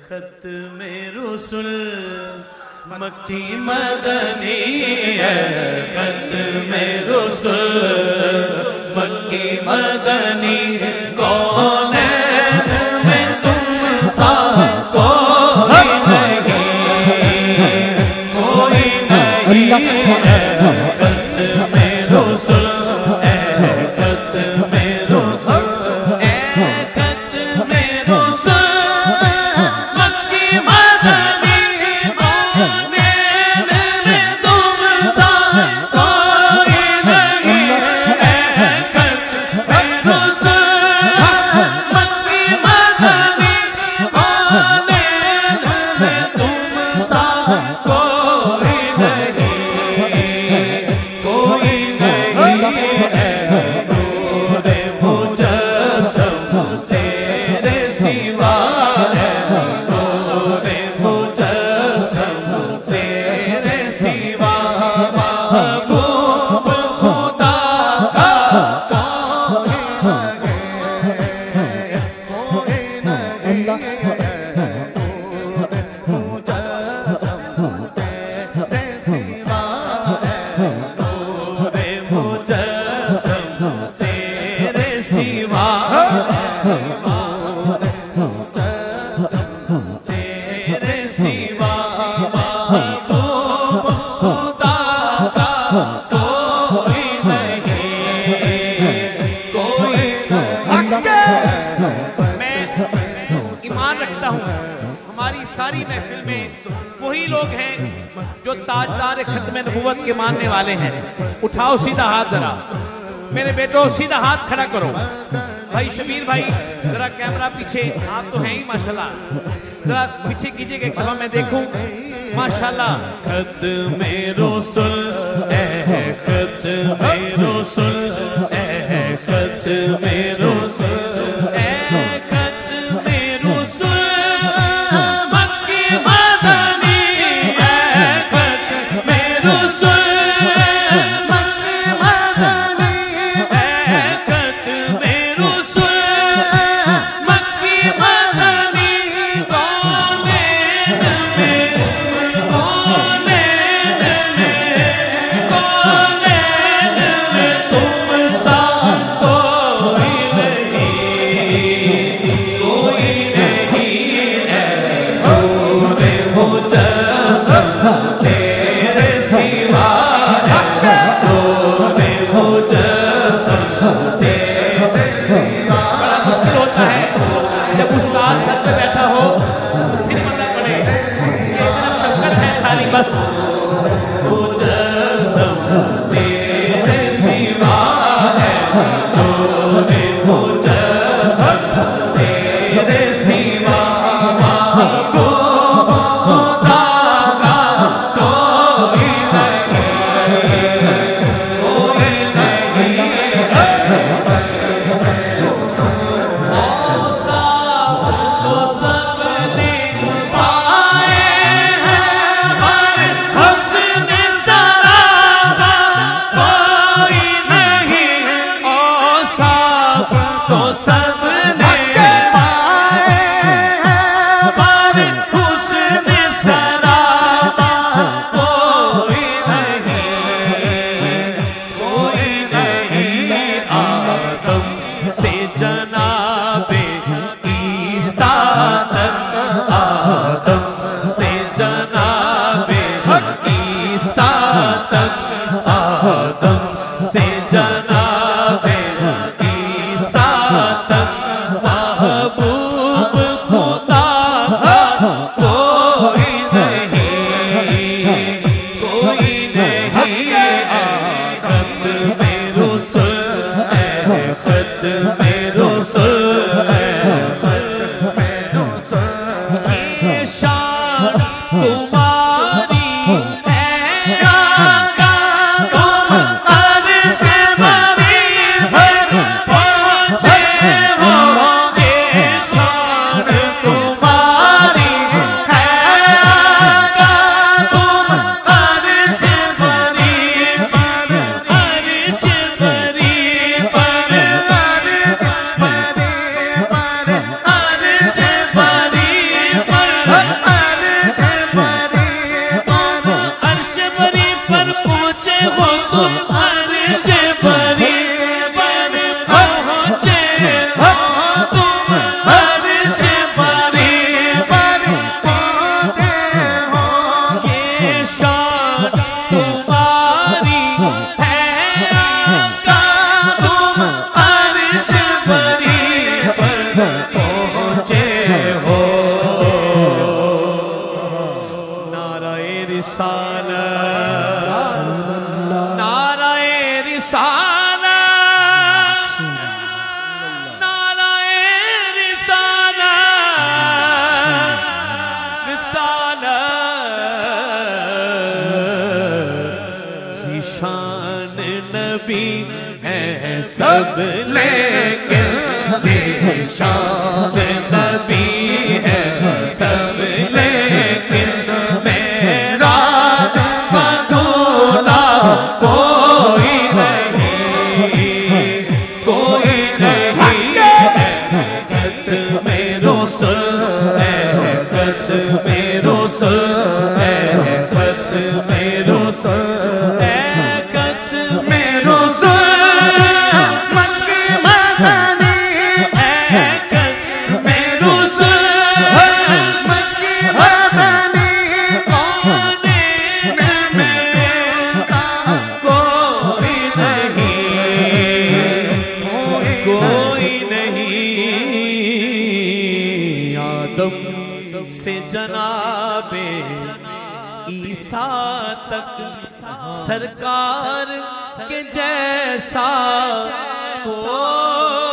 ختم رسل مکی مدنی ہے، ختم رسل مکی مدنی، کونین میں تم سا کوئی نہیں، کوئی نہیں ہے، ختم رسل اے ختم رسل اے ختم رسل مکی مدنی، کونین میں تم سا کوئی نہیں ہے، ختم رسل مکی مدنی، کونین میں تم سا کوئی نہیں، کوئی نہیں ہے، نور مجسم تیرے سوا ہے، نور مجسم تیرے سوا، محبوب خدا کا کوئی نہیں، کوئی نہیں ہے، نور مجسم تیرے سوا ہے، نور مجسم تیرے سوا ہے، نور مجسم تیرے سوا، محبوب خدا کا کوئی نہیں، کوئی نہیں۔ میں ایمان رکھتا ہوں ہماری ساری محفل میں وہی لوگ ہیں جو تاجدار ختم نبوت کے ماننے والے ہیں۔ اٹھاؤ سیدھا ہاتھ ذرا، میرے بیٹو سیدھا ہاتھ کھڑا کرو۔ بھائی شبیر بھائی ذرا کیمرہ پیچھے، آپ تو ہیں ہی ماشاءاللہ، ذرا پیچھے کیجئے کہ ایک دفعہ میں دیکھوں ماشاءاللہ۔ ختم رسل اے ختم رسل اے ختم رسل اے ختم رسل مکی مدنی، اے ختم رسل مکی مدنی، اے ختم رسل مکی مدنی، کونین میں تم سا کوئی نہیں، کوئی نہیں ہے، نور مجسم تیرے سوا ہے، نور مجسم تیرے سوا۔ بڑا مشکل ہوتا ہے جب استاد سر پہ بیٹھا ہو پھر پتہ پڑے کہ صرف شفقت ہے ساری بس۔ مجسم تیرے سوا ہے، نور مجسم تیرے سوا، محبوب خدا کا کوئی نہیں، کوئی نہیں ہے، اوصاف تو سب نے پائے ہیں، پر حسن سرابہ کوئی نہیں، اوصاف تو سب نے پائے ہیں، پر سب لیکن نشان نبی ہے سب لیکن میرا مدولہ کوئی نہیں کوئی نہیں ختم رسل ختم رسل ختم رسل ختم رسل سے جناب عیسیٰ تک سرکار کے جیسا کوئی